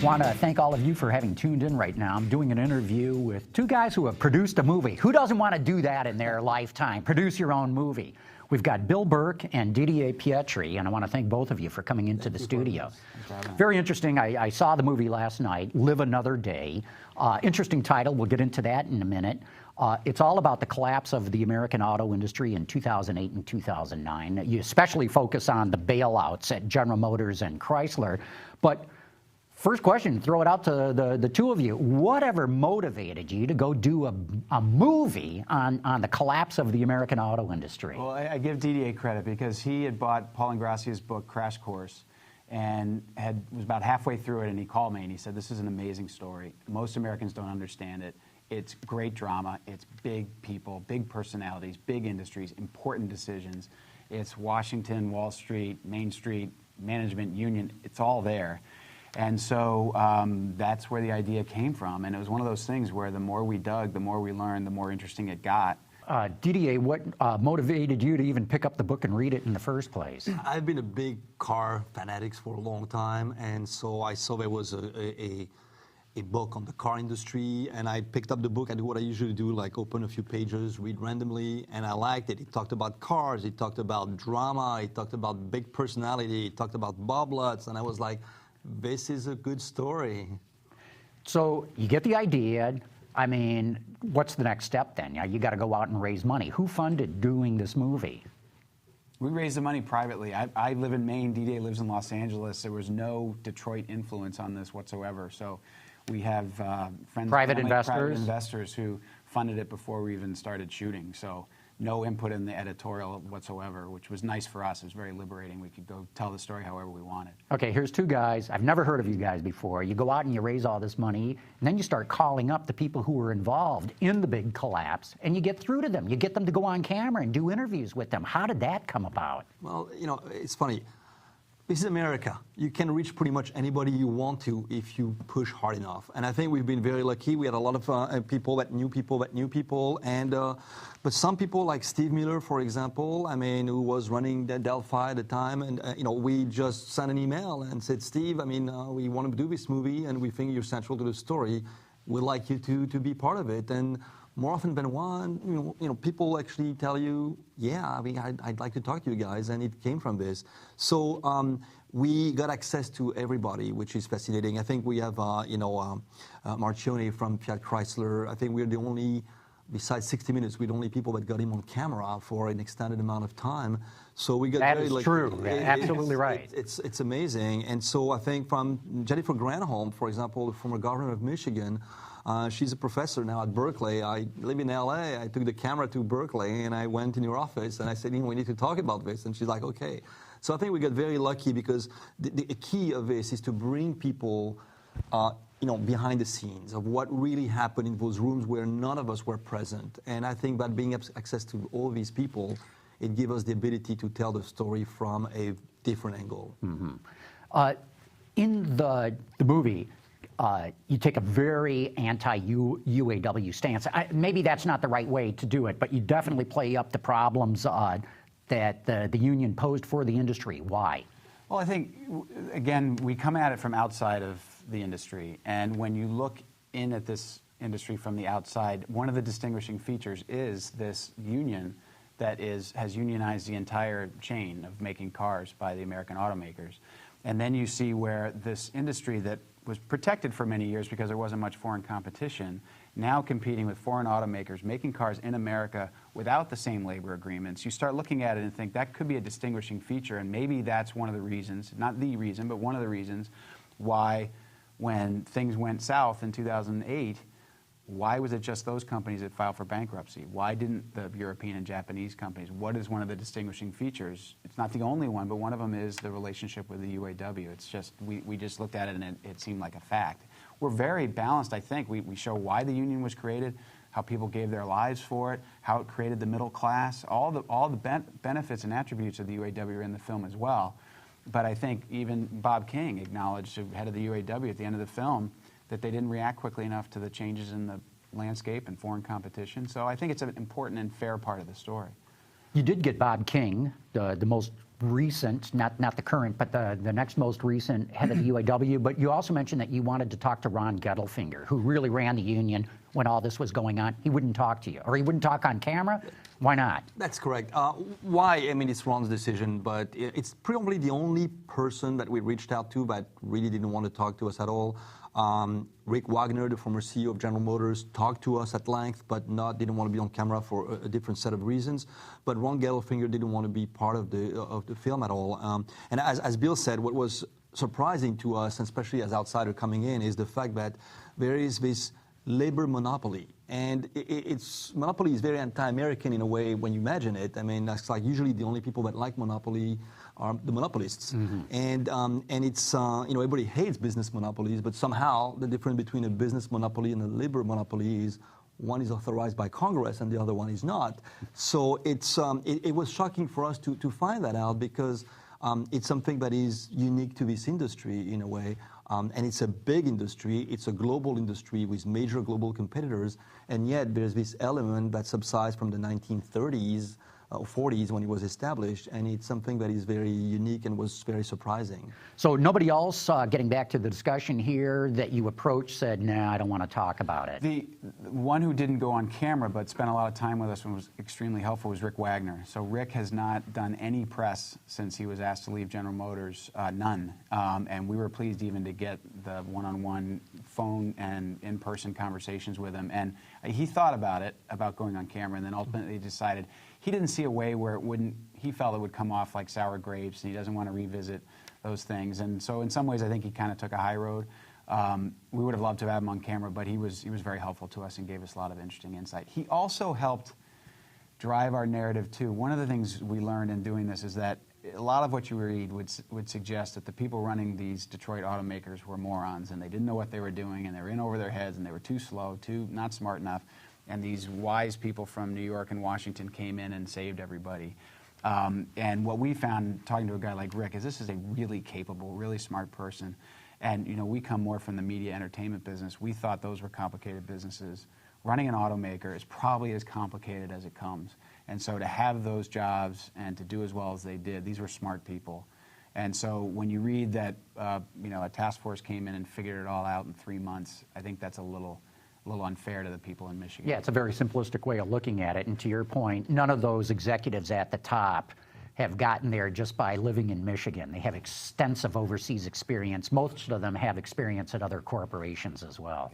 want to thank all of you for having tuned in right now. I'm doing an interview with two guys who have produced a movie. Who doesn't want to do that in their lifetime? Produce your own movie. We've got Bill Burke and Didier Pietri, and I want to thank both of you for coming into the studio. Very interesting. I saw the movie last night, Live Another Day. Interesting title. We'll get into that in a minute. It's all about the collapse of the American auto industry in 2008 and 2009. You especially focus on the bailouts at General Motors and Chrysler. But first question, throw it out to the two of you. Whatever motivated you to go do a movie on the collapse of the American auto industry? Well, I give Didier credit because he had bought Paul Ingrassia's book, Crash Course, and was about halfway through it, and he called me and he said, "This is an amazing story. Most Americans don't understand it. It's great drama. It's big people, big personalities, big industries, important decisions. It's Washington, Wall Street, Main Street, management, union. It's all there." And so that's where the idea came from. And it was one of those things where the more we dug, the more we learned, the more interesting it got. Didier, what motivated you to even pick up the book and read it in the first place? I've been a big car fanatic for a long time, and so I saw there was a book on the car industry, and I picked up the book. I do what I usually do, like open a few pages, read randomly, and I liked it. It talked about cars, it talked about drama, it talked about big personality, it talked about Bob Lutz, and I was like, this is a good story. So you get the idea. I mean, what's the next step then? You got to go out and raise money. Who funded doing this movie? We raised the money privately. I live in Maine, Didier lives in Los Angeles. There was no Detroit influence on this whatsoever. So we have friends, private private investors who funded it before we even started shooting. So no input in the editorial whatsoever, which was nice for us. It was very liberating. We could go tell the story however we wanted. Okay, here's two guys. I've never heard of you guys before. You go out and you raise all this money, and then you start calling up the people who were involved in the big collapse, and you get through to them. You get them to go on camera and do interviews with them. How did that come about? Well, you know, it's funny. This is America. You can reach pretty much anybody you want to if you push hard enough. And I think we've been very lucky. We had a lot of people that knew people, and but some people like Steve Miller, for example, I mean, who was running the Delphi at the time, and you know, we just sent an email and said, "Steve, I mean, we want to do this movie, and we think you're central to the story. We'd like you to be part of it." And more often than one, you know, people actually tell you, "Yeah, I mean, I'd like to talk to you guys," and it came from this. So we got access to everybody, which is fascinating. I think we have, you know, Marcione from Fiat Chrysler. I think we're the only, besides 60 Minutes, we're the only people that got him on camera for an extended amount of time. So we got that very, is like, true. Absolutely right. It's amazing. And so I think from Jennifer Granholm, for example, the former governor of Michigan. She's a professor now at Berkeley. I live in LA. I took the camera to Berkeley and I went in your office and I said, "You know, we need to talk about this." And she's like, "Okay." So I think we got very lucky because the key of this is to bring people, you know, behind the scenes of what really happened in those rooms where none of us were present. And I think by being access to all these people, it gives us the ability to tell the story from a different angle. Mm-hmm. In the movie, you take a very anti-UAW stance. Maybe that's not the right way to do it, but you definitely play up the problems that the union posed for the industry. Why? Well, I think, again, we come at it from outside of the industry. And when you look in at this industry from the outside, one of the distinguishing features is this union that has unionized the entire chain of making cars by the American automakers. And then you see where this industry that was protected for many years because there wasn't much foreign competition, now competing with foreign automakers, making cars in America without the same labor agreements. You start looking at it and think that could be a distinguishing feature, and maybe that's one of the reasons, not the reason, but one of the reasons why when things went south in 2008, why was it just those companies that filed for bankruptcy? Why didn't the European and Japanese companies? What is one of the distinguishing features? It's not the only one, but one of them is the relationship with the UAW. It's just, we just looked at it and it seemed like a fact. We're very balanced, I think. We show why the union was created, how people gave their lives for it, how it created the middle class. All the benefits and attributes of the UAW are in the film as well. But I think even Bob King acknowledged, the head of the UAW at the end of the film, that they didn't react quickly enough to the changes in the landscape and foreign competition. So I think it's an important and fair part of the story. You did get Bob King, the most recent, not the current, but the next most recent head of the UAW, but you also mentioned that you wanted to talk to Ron Gettelfinger, who really ran the union when all this was going on. He wouldn't talk to you, or he wouldn't talk on camera? Why not? That's correct. Why? I mean, it's Ron's decision, but it's probably the only person that we reached out to that really didn't want to talk to us at all. Rick Wagner, the former CEO of General Motors, talked to us at length, but didn't want to be on camera for a different set of reasons. But Ron Gettelfinger didn't want to be part of the film at all. And as Bill said, what was surprising to us, and especially as outsider coming in, is the fact that there is this labor monopoly. And monopoly is very anti-American in a way when you imagine it. I mean, it's like usually the only people that like monopoly are the monopolists. Mm-hmm. And it's, everybody hates business monopolies, but somehow the difference between a business monopoly and a labor monopoly is one is authorized by Congress and the other one is not. So it was shocking for us to find that out, because it's something that is unique to this industry in a way. And it's a big industry, it's a global industry with major global competitors, and yet there's this element that subsides from the 1930s or 40s when it was established, and it's something that is very unique and was very surprising. So nobody else, getting back to the discussion here, that you approached said, nah, I don't want to talk about it? The one who didn't go on camera but spent a lot of time with us and was extremely helpful was Rick Wagner. So Rick has not done any press since he was asked to leave General Motors, none. And we were pleased even to get the one-on-one phone and in-person conversations with him. And he thought about going on camera, and then ultimately decided he didn't see a way where he felt it would come off like sour grapes, and he doesn't want to revisit those things. And so in some ways, I think he kind of took a high road. We would have loved to have him on camera, but he was very helpful to us and gave us a lot of interesting insight. He also helped drive our narrative too. One of the things we learned in doing this is that a lot of what you read would suggest that the people running these Detroit automakers were morons, and they didn't know what they were doing, and they were in over their heads, and they were too slow, not smart enough. And these wise people from New York and Washington came in and saved everybody. And what we found talking to a guy like Rick is this is a really capable, really smart person. And we come more from the media entertainment business. We thought those were complicated businesses. Running an automaker is probably as complicated as it comes. And so to have those jobs and to do as well as they did, these were smart people. And so when you read that a task force came in and figured it all out in 3 months, I think that's a little unfair to the people in Michigan. Yeah, it's a very simplistic way of looking at it. And to your point, none of those executives at the top have gotten there just by living in Michigan. They have extensive overseas experience. Most of them have experience at other corporations as well.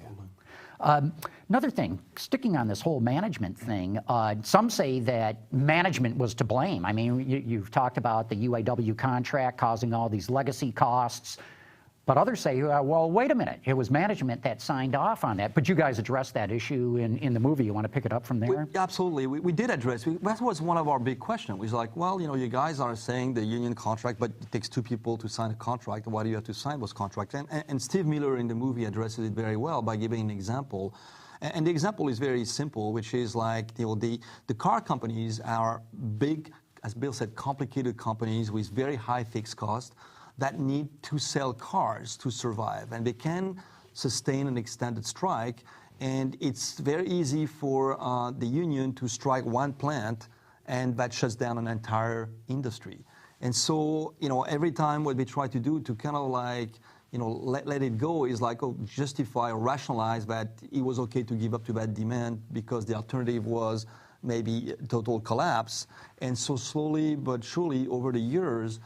Yeah. Another thing, sticking on this whole management thing, some say that management was to blame. I mean, you've talked about the UAW contract causing all these legacy costs. But others say, well, wait a minute, it was management that signed off on that. But you guys addressed that issue in the movie. You want to pick it up from there? Absolutely. We did address it. That was one of our big questions. It was like, well, you guys are saying the union contract, but it takes two people to sign a contract. Why do you have to sign those contracts? And Steve Miller in the movie addresses it very well by giving an example. And the example is very simple, which is like, the car companies are big, as Bill said, complicated companies with very high fixed costs that need to sell cars to survive. And they can sustain an extended strike. And it's very easy for the union to strike one plant, and that shuts down an entire industry. And so, every time what they try to do to kind of like, let it go is like, justify or rationalize that it was okay to give up to that demand because the alternative was maybe total collapse. And so slowly but surely over the years,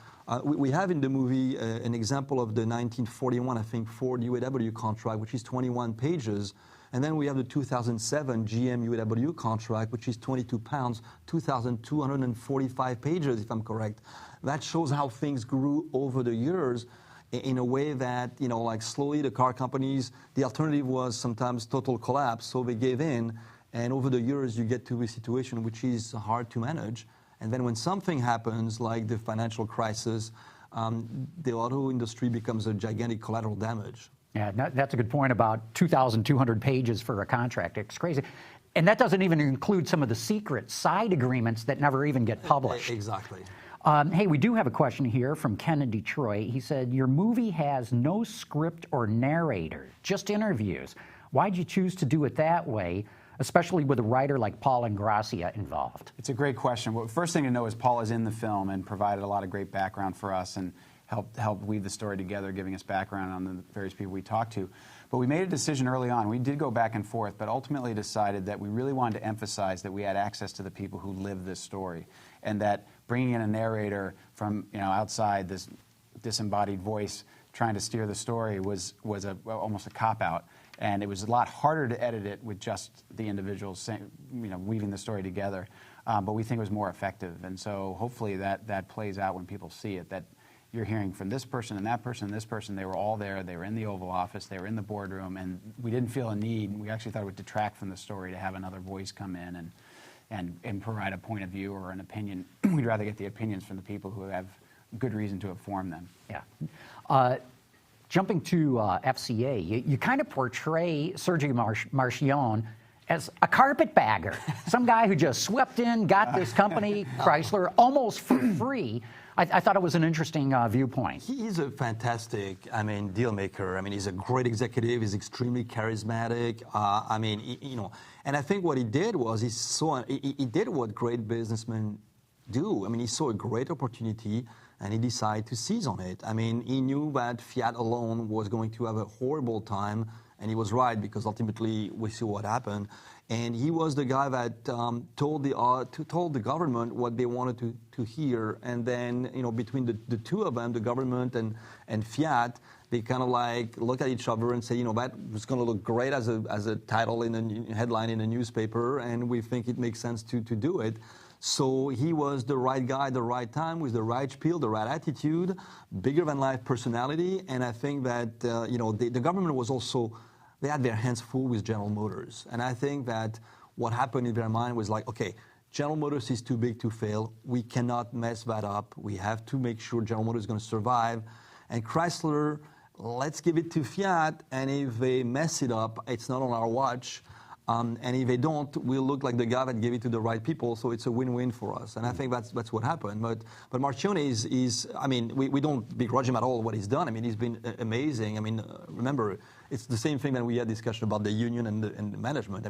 we have in the movie an example of the 1941, I think, Ford UAW contract, which is 21 pages. And then we have the 2007 GM UAW contract, which is 22 pounds, 2,245 pages, if I'm correct. That shows how things grew over the years in a way that, like slowly the car companies, the alternative was sometimes total collapse, so they gave in. And over the years, you get to a situation which is hard to manage. And then when something happens, like the financial crisis, the auto industry becomes a gigantic collateral damage. Yeah, that's a good point about 2,200 pages for a contract. It's crazy. And that doesn't even include some of the secret side agreements that never even get published. Exactly. Hey, we do have a question here from Ken in Detroit. He said, your movie has no script or narrator, just interviews. Why'd you choose to do it that way? especially with a writer like Paul Ingrassia involved? It's a great question. Well, first thing to know is Paul is in the film and provided a lot of great background for us and helped weave the story together, giving us background on the various people we talked to. But we made a decision early on. We did go back and forth, but ultimately decided that we really wanted to emphasize that we had access to the people who live this story, and that bringing in a narrator from outside, this disembodied voice trying to steer the story was almost a cop-out. And it was a lot harder to edit it with just the individuals weaving the story together. But we think it was more effective. And so hopefully that plays out when people see it, that you're hearing from this person and that person and this person. They were all there. They were in the Oval Office. They were in the boardroom. And we didn't feel a need. We actually thought it would detract from the story to have another voice come in and provide a point of view or an opinion. We'd rather get the opinions from the people who have good reason to inform them. Yeah. Jumping to FCA, you kind of portray Sergio Marchionne as a carpetbagger, some guy who just swept in, got this company, Chrysler, almost for free. I thought it was an interesting viewpoint. He's a fantastic, deal maker. He's a great executive. He's extremely charismatic. And I think what he did was he did what great businessmen do. He saw a great opportunity and he decided to seize on it. He knew that Fiat alone was going to have a horrible time, and he was right, because ultimately we see what happened. And he was the guy that told the government what they wanted to hear, and then between the two of them, the government and Fiat, they kind of like look at each other and say, that was going to look great as a title in a headline in a newspaper, and we think it makes sense to do it. So he was the right guy at the right time with the right spiel, the right attitude, bigger than life personality. And I think that the government was also, they had their hands full with General Motors. And I think that what happened in their mind was like, okay, General Motors is too big to fail. We cannot mess that up. We have to make sure General Motors is going to survive. And Chrysler, let's give it to Fiat. And if they mess it up, it's not on our watch. And if they don't, we'll look like the guy that gave it to the right people. So it's a win-win for us. And I think that's what happened. But Marchionne is we don't begrudge him at all what he's done. He's been amazing. Remember, it's the same thing that we had discussion about the union and the management.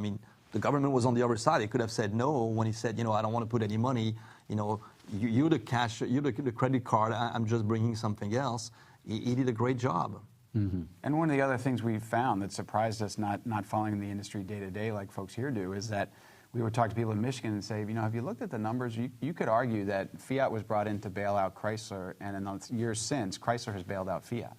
The government was on the other side. He could have said no when he said, I don't want to put any money. You're the cash, you're the credit card. I'm just bringing something else. He did a great job. Mm-hmm. And one of the other things we found that surprised us, not following the industry day to day like folks here do, is that we would talk to people in Michigan and say, have you looked at the numbers? You could argue that Fiat was brought in to bail out Chrysler, and in the years since, Chrysler has bailed out Fiat.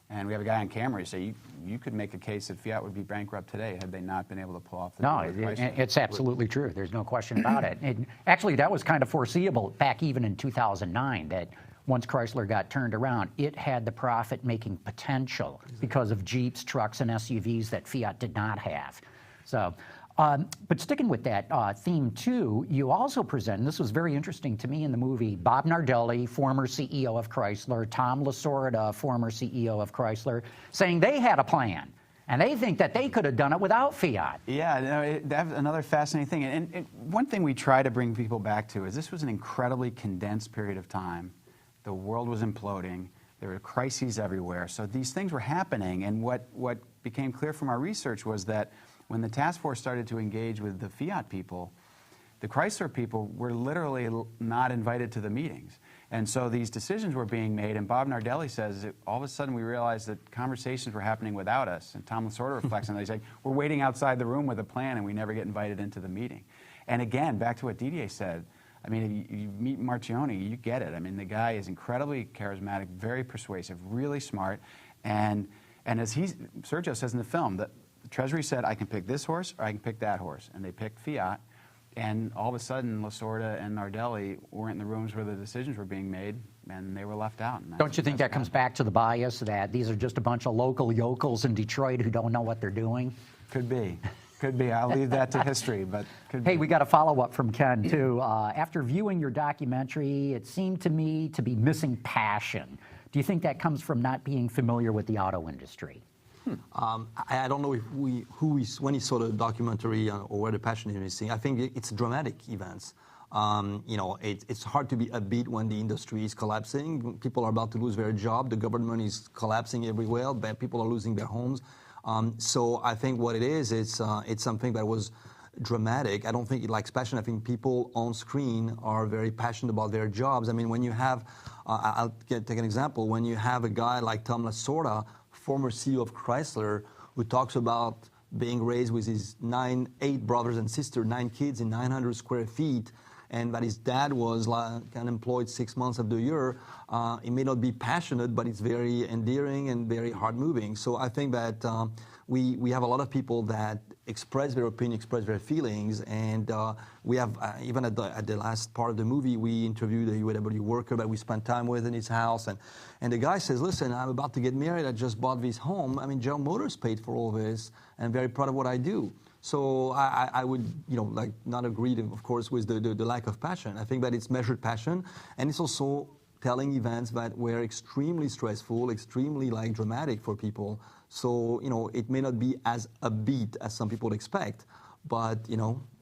And we have a guy on camera who say you could make a case that Fiat would be bankrupt today had they not been able to pull off the deal with Chrysler. It's absolutely true. There's no question about it. And actually, that was kind of foreseeable back even in 2009, that once Chrysler got turned around, it had the profit-making potential because of Jeeps, trucks, and SUVs that Fiat did not have. So, but sticking with that theme too, you also present, and this was very interesting to me in the movie, Bob Nardelli, former CEO of Chrysler, Tom Lasorda, former CEO of Chrysler, saying they had a plan. And they think that they could have done it without Fiat. Yeah, that's another fascinating thing. And one thing we try to bring people back to is this was an incredibly condensed period of time. The world was imploding. There were crises everywhere. So these things were happening. And what became clear from our research was that when the task force started to engage with the Fiat people, the Chrysler people were literally not invited to the meetings. And so these decisions were being made. And Bob Nardelli says, all of a sudden we realized that conversations were happening without us. And Tom Lasorda reflects on that. He's like, we're waiting outside the room with a plan and we never get invited into the meeting. And again, back to what Didier said, you meet Marchionne, you get it. The guy is incredibly charismatic, very persuasive, really smart. And as Sergio says in the film, the Treasury said, I can pick this horse or I can pick that horse. And they picked Fiat. And all of a sudden, Lasorda and Nardelli weren't in the rooms where the decisions were being made, and they were left out. Don't you think that comes back to the bias that these are just a bunch of local yokels in Detroit who don't know what they're doing? Could be. Could be. I'll leave that to history, but could be. Hey, we got a follow-up from Ken, too. After viewing your documentary, it seemed to me to be missing passion. Do you think that comes from not being familiar with the auto industry? I don't know when he saw the documentary or where the passion is missing. I think it's dramatic events. It's hard to be upbeat when the industry is collapsing. People are about to lose their job. The government is collapsing everywhere. People are losing their homes. So I think what it is, it's something that was dramatic. I don't think it lacks passion. I think people on screen are very passionate about their jobs. I mean, when you have, take an example, when you have a guy like Tom Lasorda, former CEO of Chrysler, who talks about being raised with his 8 brothers and sisters, 9 kids in 900 square feet, and that his dad was like unemployed 6 months of the year. It may not be passionate, but it's very endearing and very hard-moving. So I think that we have a lot of people that express their opinion, express their feelings, and we have, even at the last part of the movie, we interviewed a UAW worker that we spent time with in his house, and the guy says, listen, I'm about to get married, I just bought this home. I mean, General Motors paid for all this, and I'm very proud of what I do. So I would, like not agree, of course, with the lack of passion. I think that it's measured passion, and it's also telling events that were extremely stressful, extremely like dramatic for people. So it may not be as upbeat as some people expect, but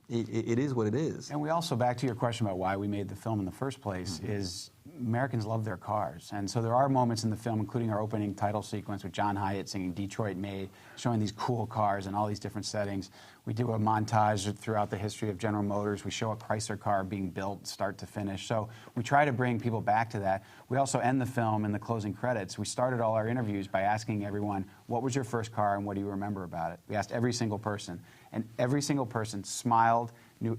it is what it is. And we also, back to your question about why we made the film in the first place, is Americans love their cars. And so there are moments in the film, including our opening title sequence with John Hyatt singing Detroit Made, showing these cool cars in all these different settings. We do a montage throughout the history of General Motors. We show a Chrysler car being built start to finish. So we try to bring people back to that. We also end the film in the closing credits. We started all our interviews by asking everyone, what was your first car and what do you remember about it? We asked every single person, and every single person smiled,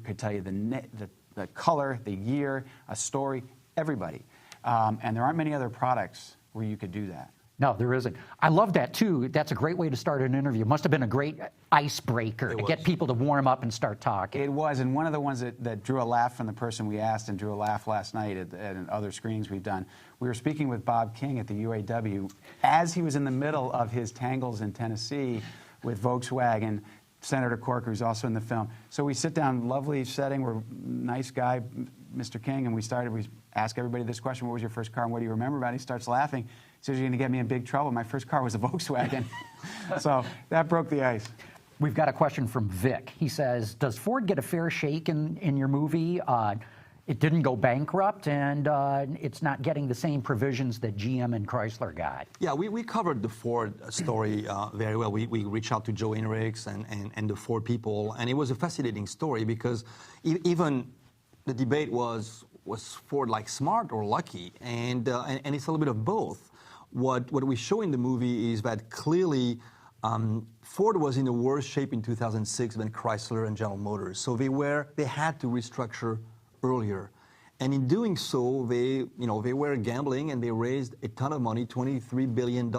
could tell you the color, the year, a story, everybody. And there aren't many other products where you could do that. No, there isn't. I love that, too. That's a great way to start an interview. Must have been a great icebreaker to get people to warm up and start talking. It was, and one of the ones that drew a laugh from the person we asked and drew a laugh last night at other screenings we've done, we were speaking with Bob King at the UAW as he was in the middle of his tangles in Tennessee with Volkswagen, Senator Corker, who's also in the film. So we sit down, lovely setting, we're nice guy, Mr. King, and we ask everybody this question, what was your first car and what do you remember about it? He starts laughing. He says, you're going to get me in big trouble. My first car was a Volkswagen. So that broke the ice. We've got a question from Vic. He says, does Ford get a fair shake in your movie? It didn't go bankrupt, and it's not getting the same provisions that GM and Chrysler got. Yeah, we covered the Ford story very well. We reached out to Joe Hinrichs and the Ford people, and it was a fascinating story because even the debate was Ford like smart or lucky, and it's a little bit of both. What we show in the movie is that clearly Ford was in a worse shape in 2006 than Chrysler and General Motors, so they had to restructure earlier. And in doing so, they were gambling, and they raised a ton of money, $23 billion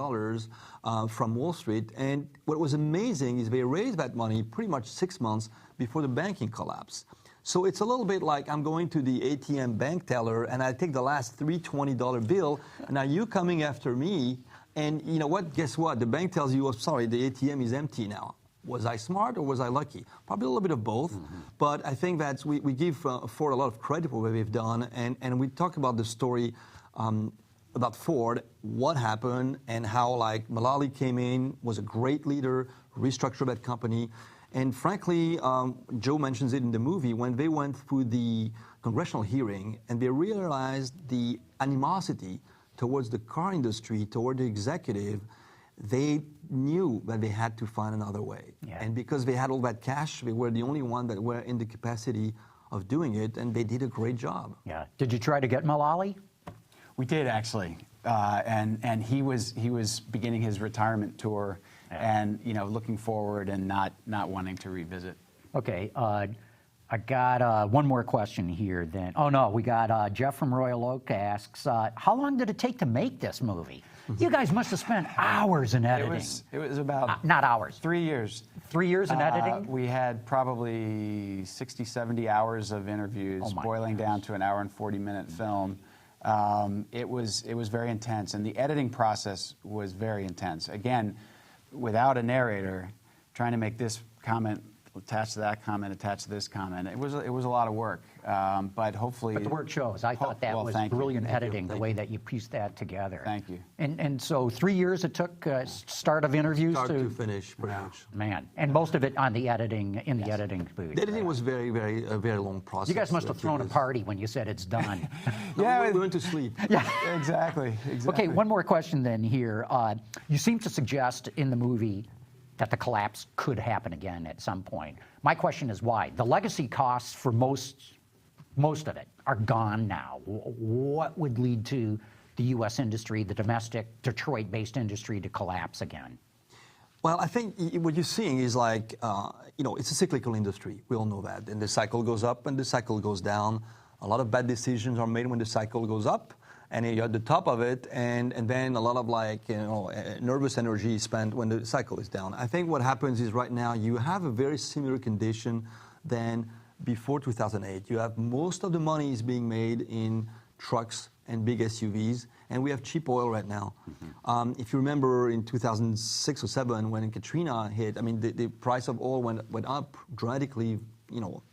from Wall Street. And what was amazing is they raised that money pretty much 6 months before the banking collapse. So it's a little bit like I'm going to the ATM bank teller, and I take the last $320 bill, and now you coming after me, and you know what? Guess what? The bank tells you, oh, sorry, the ATM is empty now. Was I smart or was I lucky? Probably a little bit of both, but I think that we give Ford a lot of credit for what they've done, and we talk about the story about Ford, what happened, and how like Mullally came in, was a great leader, restructured that company, and frankly, Joe mentions it in the movie, when they went through the congressional hearing and they realized the animosity towards the car industry, toward the executive, they knew that they had to find another way. Yeah. And because they had all that cash, they were the only one that were in the capacity of doing it, and they did a great job. Yeah. Did you try to get Mullally? We did, actually. And he was beginning his retirement tour, and looking forward and not wanting to revisit. Okay. I got one more question here then. Oh, no, we got Jeff from Royal Oak asks, how long did it take to make this movie? You guys must have spent hours in editing. It was about... not hours. 3 years. 3 years in editing? We had probably 60, 70 hours of interviews, boiling down to an hour and 40-minute film. It was very intense, and the editing process was very intense. Again, without a narrator, trying to make this comment attached to that comment, attached to this comment. It was a lot of work, but hopefully... But the work shows. I thought that was brilliant editing, the way that you pieced that together. Thank you. And so 3 years it took start of interviews start to finish, pretty much. Man, and most of it on the editing, in the editing booth. The editing was a very long process. You guys must have thrown a party when you said it's done. Yeah, we went to sleep. Yeah, exactly. Okay, one more question then here. You seem to suggest in the movie that the collapse could happen again at some point. My question is why? The legacy costs for most of it are gone now. What would lead to the U.S. industry, the domestic Detroit-based industry, to collapse again? Well, I think what you're seeing is like, it's a cyclical industry. We all know that. And the cycle goes up and the cycle goes down. A lot of bad decisions are made when the cycle goes up, and you're at the top of it, and then a lot of nervous energy is spent when the cycle is down. I think what happens is right now you have a very similar condition than before 2008. You have most of the money is being made in trucks and big SUVs, and we have cheap oil right now. Mm-hmm. If you remember in 2006 or 7 when Katrina hit, I mean, the price of oil went up dramatically,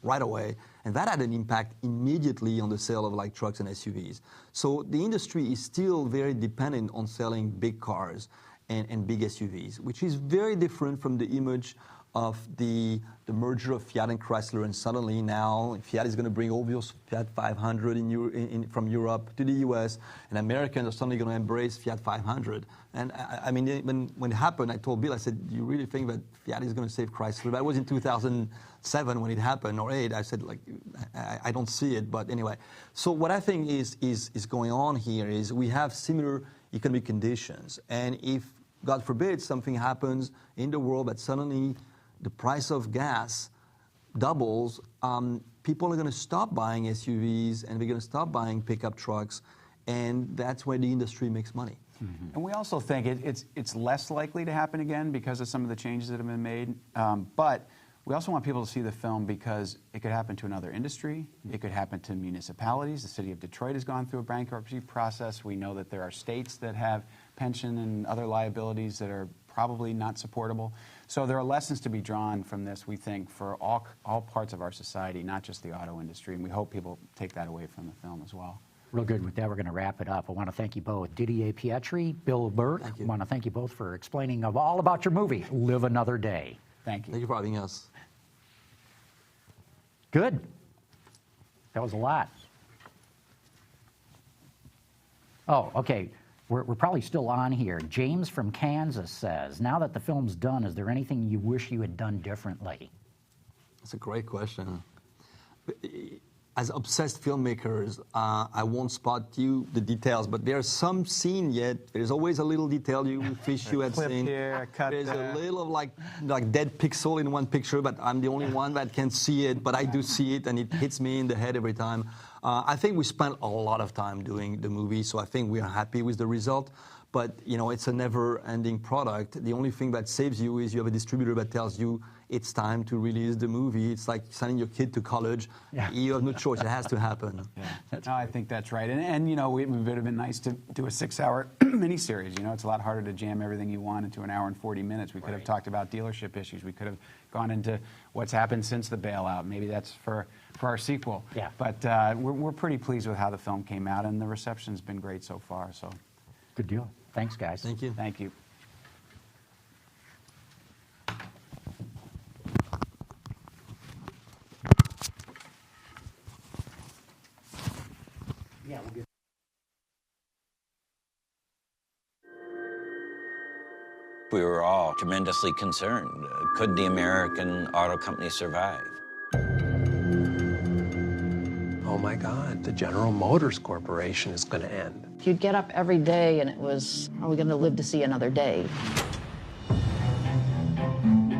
right away, and that had an impact immediately on the sale of like trucks and SUVs. So the industry is still very dependent on selling big cars and big SUVs, which is very different from the image of the merger of Fiat and Chrysler, and suddenly now Fiat is going to bring all those Fiat 500 from Europe to the US, and Americans are suddenly going to embrace Fiat 500. And I mean, when it happened, I told Bill, I said, "Do you really think that Fiat is going to save Chrysler?" That was in 2007 when it happened, or 8. I said, I don't see it, but anyway. So what I think is going on here is we have similar economic conditions, and if, God forbid, something happens in the world that suddenly the price of gas doubles, people are going to stop buying SUVs and they're going to stop buying pickup trucks, and that's where the industry makes money. Mm-hmm. And we also think it's less likely to happen again because of some of the changes that have been made. But we also want people to see the film because it could happen to another industry. It could happen to municipalities. The city of Detroit has gone through a bankruptcy process. We know that there are states that have pension and other liabilities that are probably not supportable. So there are lessons to be drawn from this, we think, for all parts of our society, not just the auto industry, and we hope people take that away from the film as well. Real good. With that, we're going to wrap it up. I want to thank you both, Didier Pietri, Bill Burke. Thank you. I want to thank you both for explaining all about your movie, Live Another Day. Thank you. Thank you for having us. Good. That was a lot. Oh, okay. We're probably still on here. James from Kansas says, now that the film's done, is there anything you wish you had done differently? That's a great question. As obsessed filmmakers, I won't spot you the details, but there's some scene yet. There's always a little detail you wish you had seen. Here, cut there's there. a little like dead pixel in one picture, but I'm the only one that can see it. But I do see it, and it hits me in the head every time. I think we spent a lot of time doing the movie, so I think we are happy with the result. But it's a never-ending product. The only thing that saves you is you have a distributor that tells you it's time to release the movie. It's like sending your kid to college. Yeah. You have no choice. It has to happen. Yeah. No, I think that's right. And it would have been nice to do a 6-hour miniseries. It's a lot harder to jam everything you want into an hour and 40 minutes. We could have talked about dealership issues. We could have gone into what's happened since the bailout. Maybe that's for our sequel. Yeah. But we're pretty pleased with how the film came out, and the reception's been great so far. So, good deal. Thanks, guys. Thank you. Thank you. Yeah, we'll get. We were all tremendously concerned. Could the American auto company survive? Oh my God, the General Motors Corporation is going to end. You'd get up every day and it was, are we going to live to see another day?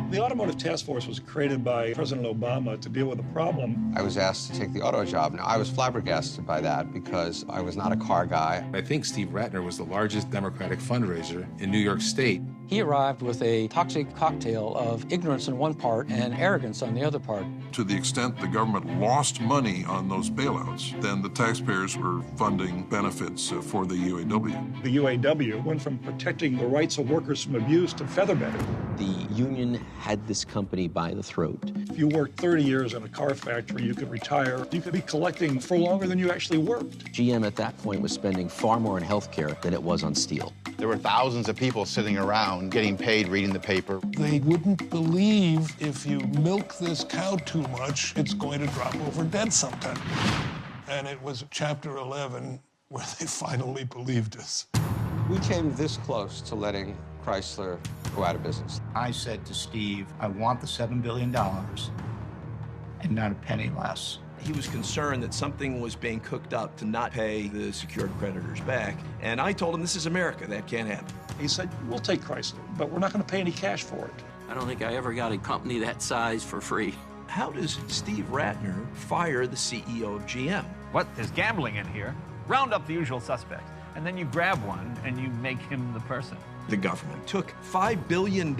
The Automotive Task Force was created by President Obama to deal with a problem. I was asked to take the auto job. Now, I was flabbergasted by that because I was not a car guy. I think Steve Ratner was the largest Democratic fundraiser in New York State. He arrived with a toxic cocktail of ignorance on one part and arrogance on the other part. To the extent the government lost money on those bailouts, then the taxpayers were funding benefits for the UAW. The UAW went from protecting the rights of workers from abuse to featherbedding. The union had this company by the throat. If you worked 30 years in a car factory, you could retire. You could be collecting for longer than you actually worked. GM at that point was spending far more on health care than it was on steel. There were thousands of people sitting around getting paid reading the paper. They wouldn't believe if you milk this cow too much, it's going to drop over dead sometime. And it was chapter 11 where they finally believed us. We came this close to letting Chrysler go out of business. I said to Steve, I want the $7 billion and not a penny less. He was concerned that something was being cooked up to not pay the secured creditors back. And I told him, this is America, that can't happen. He said, we'll take Chrysler, but we're not going to pay any cash for it. I don't think I ever got a company that size for free. How does Steve Ratner fire the CEO of GM? What? There's gambling in here. Round up the usual suspects, and then you grab one and you make him the person. The government took $5 billion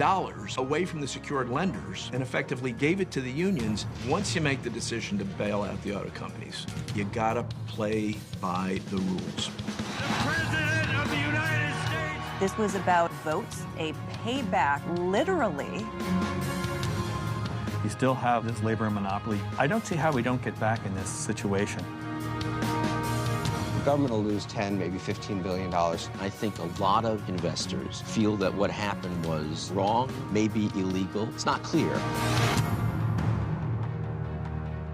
away from the secured lenders and effectively gave it to the unions. Once you make the decision to bail out the auto companies, you gotta play by the rules. The President of the United States! This was about votes, a payback, literally. You still have this labor monopoly. I don't see how we don't get back in this situation. The government will lose 10, maybe $15 billion. I think a lot of investors feel that what happened was wrong, maybe illegal. It's not clear.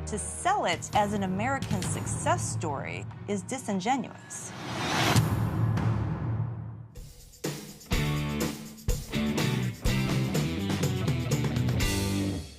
To sell it as an American success story is disingenuous.